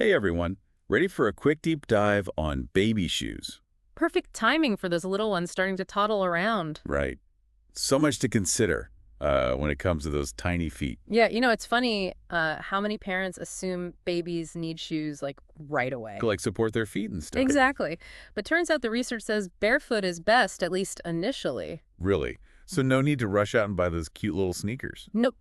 Hey everyone, ready for a quick deep dive on baby shoes? Perfect timing for those little ones starting to toddle around. Right. So much to consider when it comes to those tiny feet. Yeah, it's funny how many parents assume babies need shoes like right To away. like support their feet and stuff. Exactly. But turns out the research says barefoot is best, at least initially. Really. So no need to rush out and buy those cute little sneakers. Nope.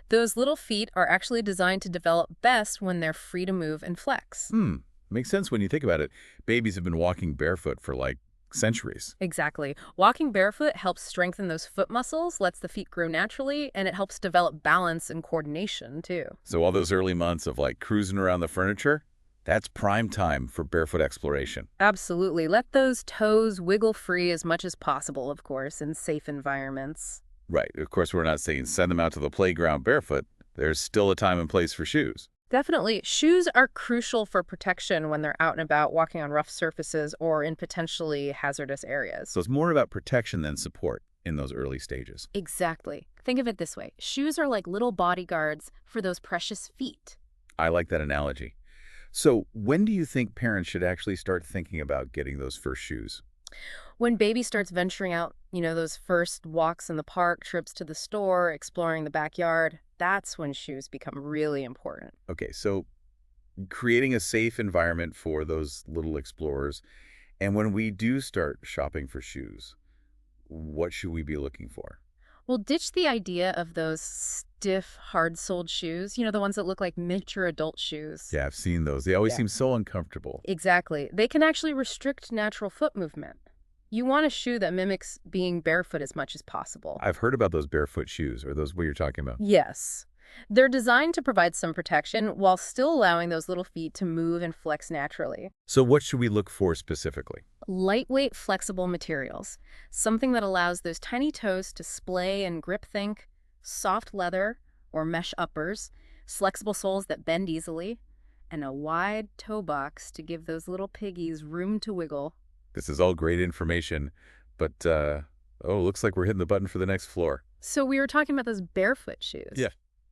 Those little feet are actually designed to develop best when they're free to move and flex. Hmm. Makes sense when you think about it. Babies have been walking barefoot for like centuries. Exactly. Walking barefoot helps strengthen those foot muscles, lets the feet grow naturally, and it helps develop balance and coordination too. So all those early months of like cruising around the furniture, that's prime time for barefoot exploration. Absolutely. Let those toes wiggle free as much as possible, of course, in safe environments. Right. Of course, we're not saying send them out to the playground barefoot. There's still a time and place for shoes. Definitely. Shoes are crucial for protection when they're out and about walking on rough surfaces or in potentially hazardous areas. So it's more about protection than support in those early stages. Exactly. Think of it this way. Shoes are like little bodyguards for those precious feet. I like that analogy. So when do you think parents should actually start thinking about getting those first shoes? When baby starts venturing out, those first walks in the park, trips to the store, exploring the backyard, that's when shoes become really important. Okay, so creating a safe environment for those little explorers. And when we do start shopping for shoes, what should we be looking for? Well, ditch the idea of those stiff, hard-soled shoes, the ones that look like miniature adult shoes. Yeah, I've seen those. They always Yeah. seem so uncomfortable. Exactly. They can actually restrict natural foot movement. You want a shoe that mimics being barefoot as much as possible. I've heard about those barefoot shoes. Are those what you're talking about? Yes. They're designed to provide some protection while still allowing those little feet to move and flex naturally. So what should we look for specifically? Lightweight, flexible materials. Something that allows those tiny toes to splay and grip, think soft leather or mesh uppers, flexible soles that bend easily, and a wide toe box to give those little piggies room to wiggle. This is all great information, but looks like we're hitting the button for the next floor. So we were talking about those barefoot shoes. Yeah.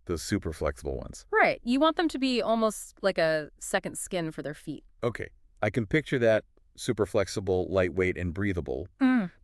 Those super flexible ones. Right. You want them to be almost like a second skin for their feet. Okay, I can picture that super flexible, lightweight, and breathable,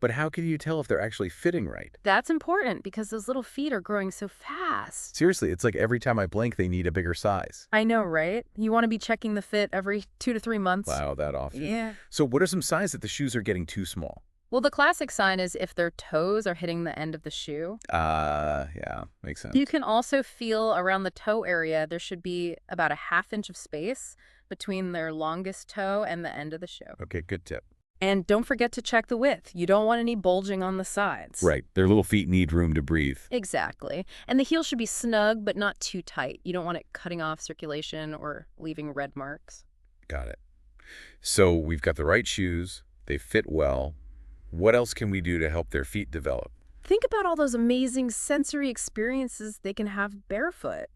but how can you tell if they're actually fitting right? That's important because those little feet are growing so fast. Seriously, it's like every time I blink, they need a bigger size. I know, right? You want to be checking the fit every 2 to 3 months. Wow, that often. Yeah. So what are some signs that the shoes are getting too small? Well, the classic sign is if their toes are hitting the end of the shoe. Yeah, makes sense. You can also feel around the toe area, there should be about a ½ inch of space between their longest toe and the end of the shoe. Okay, good tip. And don't forget to check the width. You don't want any bulging on the sides. Right, their little feet need room to breathe. Exactly. And the heel should be snug, but not too tight. You don't want it cutting off circulation or leaving red marks. Got it. So we've got the right shoes, they fit well. What else can we do to help their feet develop? Think about all those amazing sensory experiences they can have barefoot.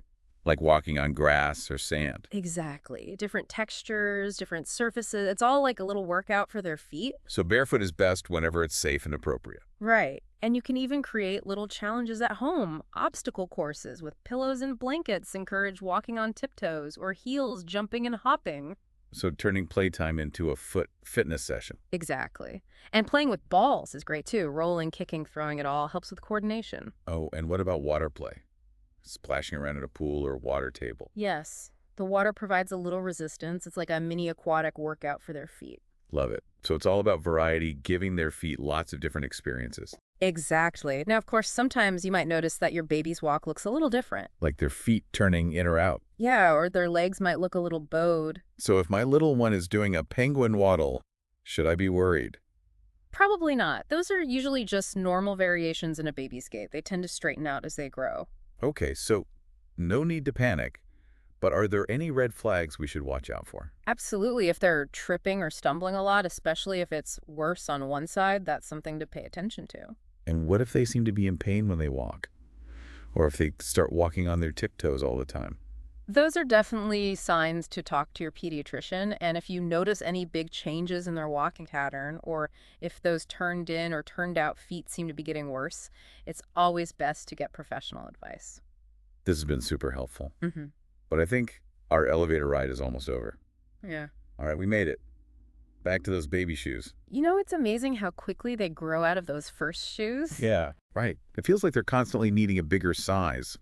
Like walking on grass or sand. Exactly. Different textures, different surfaces. It's all like a little workout for their feet. So barefoot is best whenever it's safe and appropriate. Right. And you can even create little challenges at home. Obstacle courses with pillows and blankets encourage walking on tiptoes or heels jumping and hopping. So turning playtime into a foot fitness session. Exactly. And playing with balls is great too. Rolling, kicking, throwing it all helps with coordination. Oh, and what about water play? Splashing around at a pool or water table. Yes. The water provides a little resistance. It's like a mini aquatic workout for their feet. Love it. So it's all about variety, giving their feet lots of different experiences. Exactly. Now, of course, sometimes you might notice that your baby's walk looks a little different. Like their feet turning in or out. Yeah, or their legs might look a little bowed. So if my little one is doing a penguin waddle, should I be worried? Probably not. Those are usually just normal variations in a baby's gait. They tend to straighten out as they grow. Okay, so no need to panic, but are there any red flags we should watch out for? Absolutely. If they're tripping or stumbling a lot, especially if it's worse on one side, that's something to pay attention to. And what if they seem to be in pain when they walk? Or if they start walking on their tiptoes all the time? Those are definitely signs to talk to your pediatrician, and if you notice any big changes in their walking pattern, or if those turned in or turned out feet seem to be getting worse, it's always best to get professional advice. This has been super helpful. hmm But I think our elevator ride is almost over. Yeah. All right, we made it. Back to those baby shoes. It's amazing how quickly they grow out of those first shoes. Yeah, right. It feels like they're constantly needing a bigger size.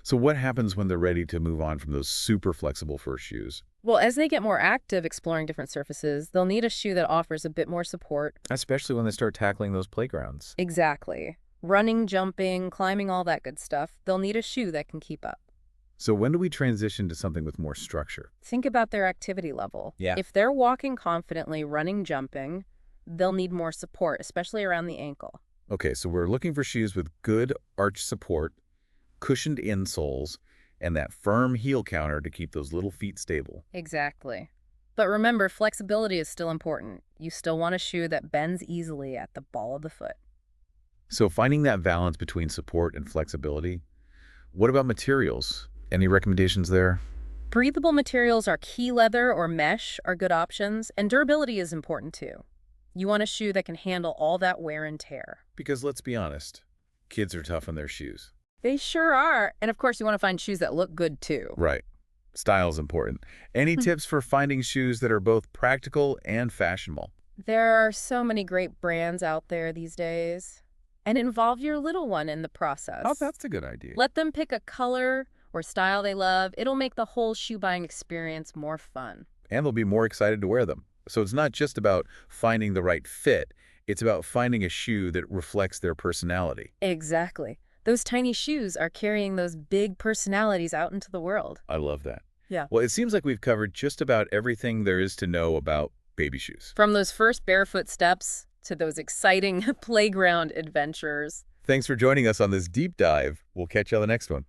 So what happens when they're ready to move on from those super flexible first shoes? Well, as they get more active exploring different surfaces, they'll need a shoe that offers a bit more support. Especially when they start tackling those playgrounds. Exactly. Running, jumping, climbing, all that good stuff, they'll need a shoe that can keep up. So when do we transition to something with more structure? Think about their activity level. Yeah. If they're walking confidently, running, jumping, they'll need more support, especially around the ankle. Okay, so we're looking for shoes with good arch support, cushioned insoles, and that firm heel counter to keep those little feet stable. Exactly. But remember, flexibility is still important. You still want a shoe that bends easily at the ball of the foot. So finding that balance between support and flexibility. What about materials? Any recommendations there? Breathable materials are key leather or mesh are good options, and durability is important too. You want a shoe that can handle all that wear and tear. Because let's be honest, kids are tough on their shoes. They sure are. And of course, you want to find shoes that look good too. Right. Style's important. Any tips for finding shoes that are both practical and fashionable? There are so many great brands out there these days. And involve your little one in the process. Oh, that's a good idea. Let them pick a color or style they love. It'll make the whole shoe buying experience more fun. And they'll be more excited to wear them. So it's not just about finding the right fit. It's about finding a shoe that reflects their personality. Exactly. Those tiny shoes are carrying those big personalities out into the world. I love that. Yeah. Well, it seems like we've covered just about everything there is to know about baby shoes. From those first barefoot steps to those exciting playground adventures. Thanks for joining us on this deep dive. We'll catch you on the next one.